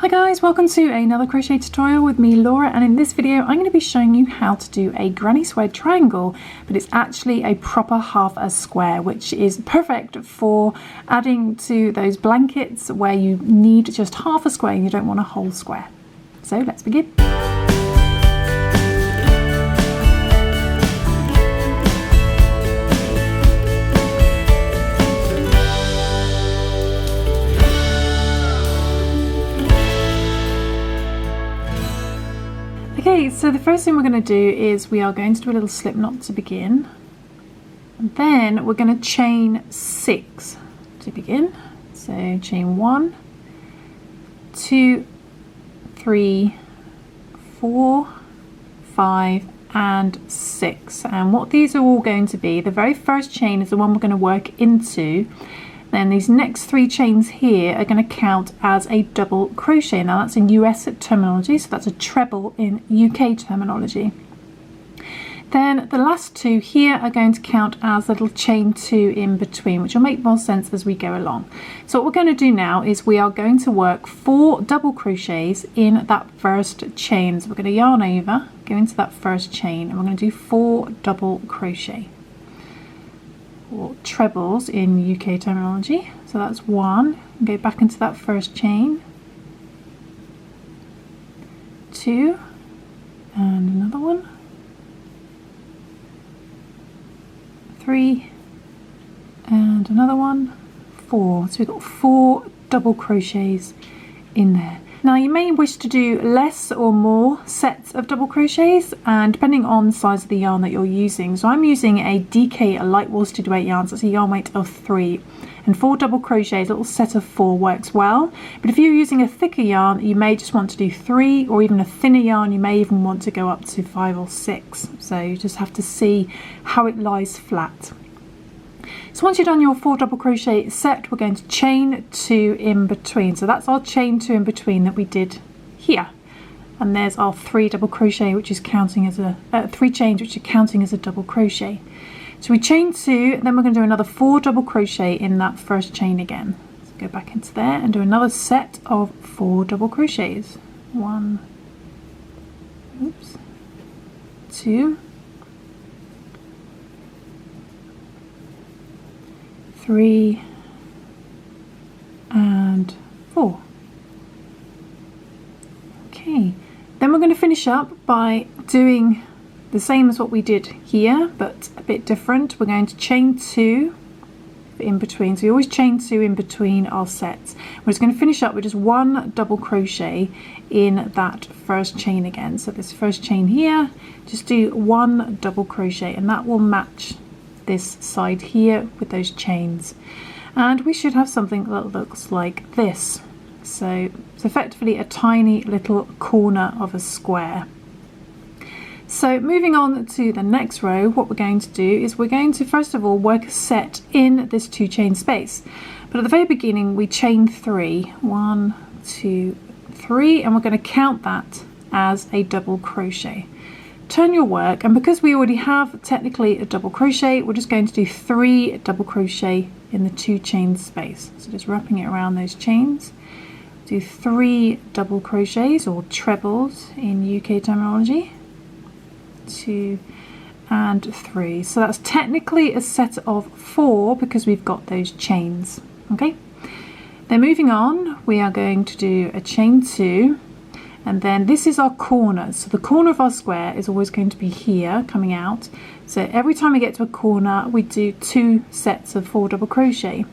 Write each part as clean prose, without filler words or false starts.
Hi guys, welcome to another crochet tutorial with me, Laura, and in this video I'm going to be showing you how to do a granny square triangle, but it's actually a proper half a square, which is perfect for adding to those blankets where you need just half a square and you don't want a whole square. So let's begin. Okay, so the first thing we're going to do is we are going to do a little slip knot to begin. And then we're going to chain 6 to begin. So chain 1, 2, 3, 4, 5 and 6. And what these are all going to be, the very first chain is the one we're going to work into. Then these next 3 chains here are going to count as a double crochet. Now that's in US terminology, so that's a treble in UK terminology. Then the last 2 here are going to count as a little chain 2 in between, which will make more sense as we go along. So what we're going to do now is we are going to work 4 double crochets in that first chain. So we're going to yarn over, go into that first chain, and we're going to do 4 double crochet. Or trebles in UK terminology. So that's 1, go back into that first chain, 2 and another one, 3 and another one, 4. So we've got 4 double crochets in there. Now you may wish to do less or more sets of double crochets, and depending on the size of the yarn that you're using. So I'm using a DK, a light worsted weight yarn, so it's a yarn weight of 3, and 4 double crochets, a little set of 4 works well. But if you're using a thicker yarn, you may just want to do 3, or even a thinner yarn, you may even want to go up to 5 or 6. So you just have to see how it lies flat. So once you've done your 4 double crochet set, we're going to chain 2 in between. So that's our chain 2 in between that we did here. And there's our 3 double crochet, which is counting as a 3 chains, which are counting as a double crochet. So we chain 2, then we're going to do another 4 double crochet in that first chain again. So go back into there and do another set of 4 double crochets. 1, 2, 3 and 4. Okay, then we're going to finish up by doing the same as what we did here, but a bit different. We're going to chain 2 in between. So we always chain 2 in between our sets. We're just going to finish up with just 1 double crochet in that first chain again. So this first chain here, just do 1 double crochet, and that will match this side here with those chains, and we should have something that looks like this. So it's effectively a tiny little corner of a square. So moving on to the next row, what we're going to do is we're going to first of all work a set in this 2 chain space, but at the very beginning we chain 3, 1, 2, 3, and we're going to count that as a double crochet. Turn your work, and because we already have technically a double crochet, we're just going to do 3 double crochet in the 2 chain space. So just wrapping it around those chains, do 3 double crochets or trebles in UK terminology, 2 and 3. So that's technically a set of 4 because we've got those chains. Okay, then moving on, we are going to do a chain 2. And then this is our corner. So the corner of our square is always going to be here coming out. So every time we get to a corner, we do 2 sets of 4 double crochet.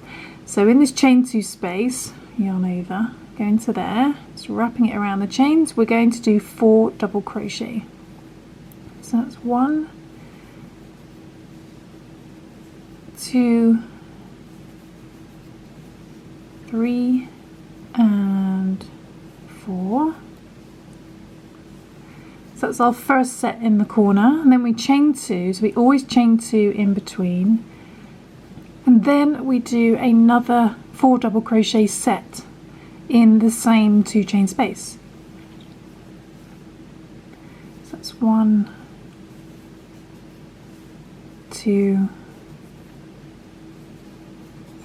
So in this chain 2 space, yarn over, go into there, just wrapping it around the chains, we're going to do 4 double crochet. So that's 1, 2, 3 and 4. So that's our first set in the corner, and then we chain 2, so we always chain 2 in between, and then we do another 4 double crochet set in the same 2 chain space. So that's 1, 2,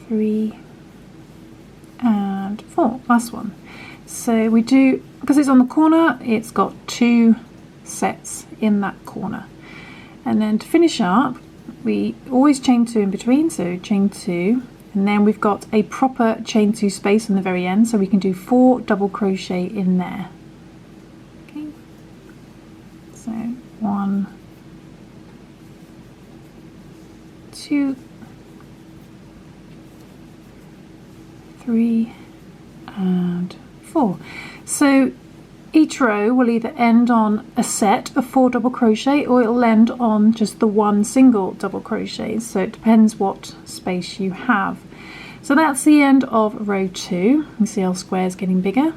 3 and 4, last one. So we do, because it's on the corner, it's got 2 sets in that corner. And then to finish up, we always chain 2 in between, so chain 2, and then we've got a proper chain 2 space on the very end, so we can do 4 double crochet in there. Okay, so 1, 2, 3, and 4. So each row will either end on a set of 4 double crochet, or it'll end on just the 1 single double crochet, so it depends what space you have. So that's the end of row 2. You see our square's getting bigger.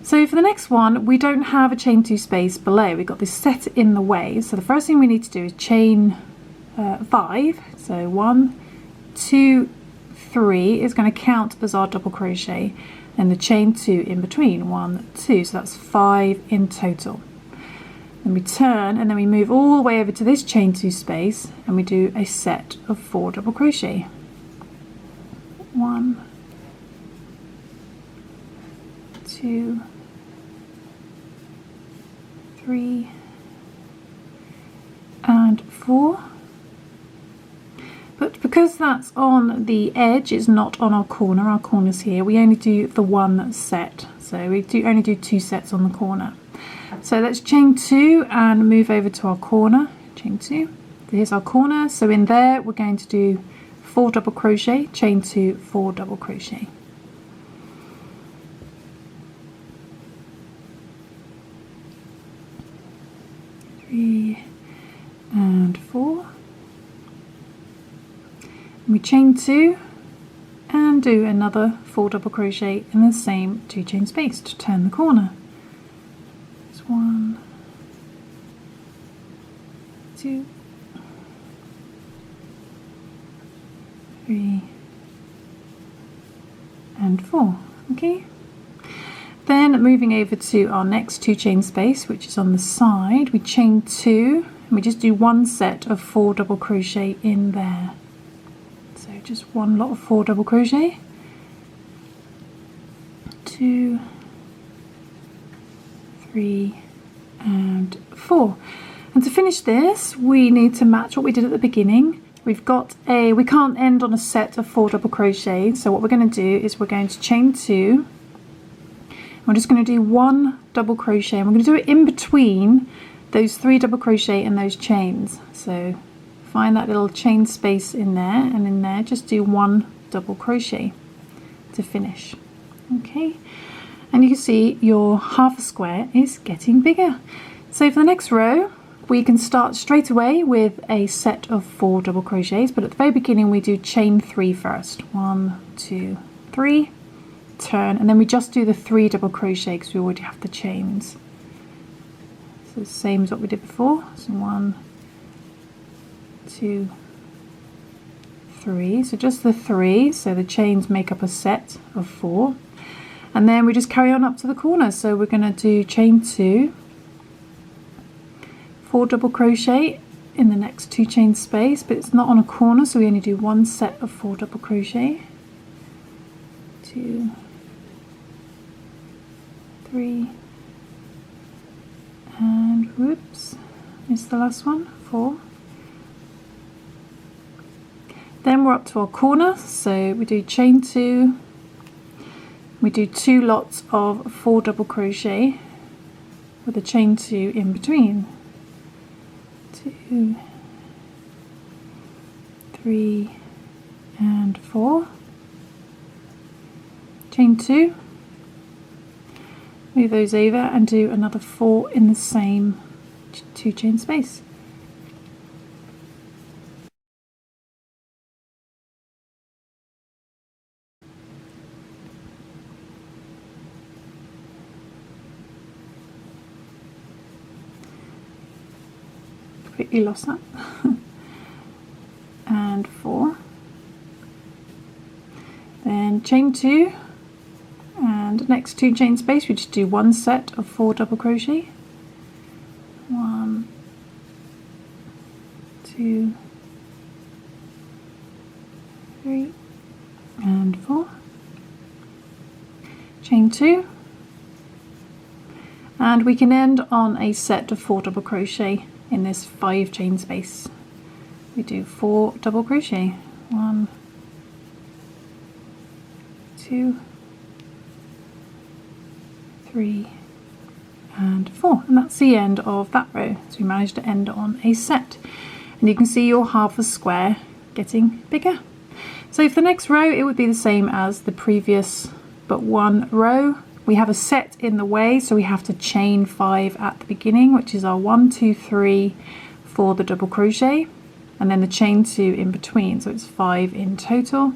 So for the next one, we don't have a chain 2 space below, we've got this set in the way, so the first thing we need to do is chain 5, so 1, 2, 3 is going to count as our double crochet, and the chain 2 in between, 1, 2, so that's 5 in total. Then we turn and then we move all the way over to this chain 2 space and we do a set of 4 double crochet. 1, 2, 3, and 4. But because that's on the edge, it's not on our corner's here, we only do the 1 set. So we only do 2 sets on the corner. So let's chain 2 and move over to our corner. Chain 2. Here's our corner. So in there we're going to do 4 double crochet, chain 2, 4 double crochet. Three and 4. We chain 2 and do another 4 double crochet in the same 2 chain space to turn the corner. It's 1, 2, 3, and 4. Okay. Then moving over to our next 2 chain space, which is on the side, we chain 2 and we just do 1 set of 4 double crochet in there. So just 1 lot of 4 double crochet, 2, 3, and 4. And to finish this, we need to match what we did at the beginning. We can't end on a set of 4 double crochet, so what we're going to do is we're going to chain 2. We're just going to do 1 double crochet, and we're going to do it in between those 3 double crochet and those chains. So find that little chain space in there, and in there just do 1 double crochet to finish. Okay, and you can see your half a square is getting bigger. So for the next row, we can start straight away with a set of 4 double crochets, but at the very beginning we do chain 3 first. 1, 2, 3, turn, and then we just do the 3 double crochet because we already have the chains. So the same as what we did before. So 1, 2, 3, so just the 3, so the chains make up a set of 4, and then we just carry on up to the corner. So we're going to do chain 2, 4 double crochet in the next 2 chain space, but it's not on a corner, so we only do 1 set of 4 double crochet. 2, 3, and whoops, missed the last one, 4. Then we're up to our corner, so we do chain 2, we do 2 lots of 4 double crochet with a chain 2 in between. 2, 3, and 4. Chain 2, move those over and do another 4 in the same 2 chain space. Completely lost that. And 4. Then chain 2, and next 2 chain space we just do 1 set of 4 double crochet. 1, 2, 3, and 4. Chain 2, and we can end on a set of 4 double crochet in this 5 chain space. We do 4 double crochet, 1, 2, 3 and 4, and that's the end of that row. So we managed to end on a set, and you can see your half a square getting bigger. So for the next row it would be the same as the previous but 1 row. We have a set in the way, so we have to chain 5 at the beginning, which is our 1, 2, 3 for the double crochet, and then the chain 2 in between, so it's 5 in total.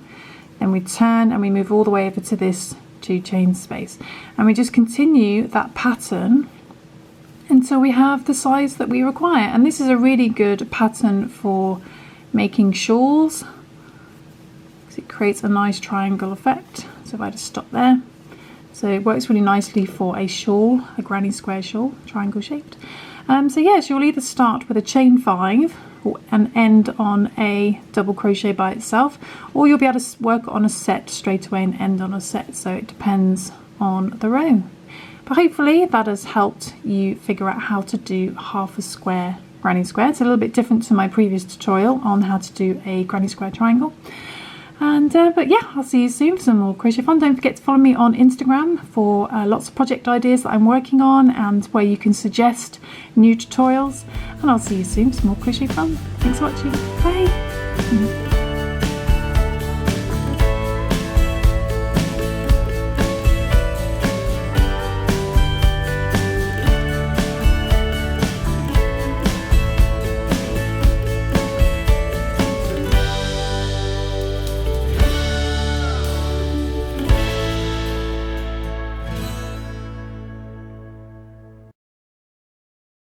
Then we turn and we move all the way over to this 2 chain space, and we just continue that pattern until we have the size that we require. And this is a really good pattern for making shawls because it creates a nice triangle effect. So if I just stop there, so it works really nicely for a shawl, a granny square shawl, triangle shaped. So yes, you'll either start with a chain 5 and end on a double crochet by itself, or you'll be able to work on a set straight away and end on a set, so it depends on the row. But hopefully that has helped you figure out how to do half a square granny square. It's a little bit different to my previous tutorial on how to do a granny square triangle. And but yeah, I'll see you soon for some more crochet fun. Don't forget to follow me on Instagram for lots of project ideas that I'm working on and where you can suggest new tutorials. And I'll see you soon for some more crochet fun. Thanks for watching. Bye.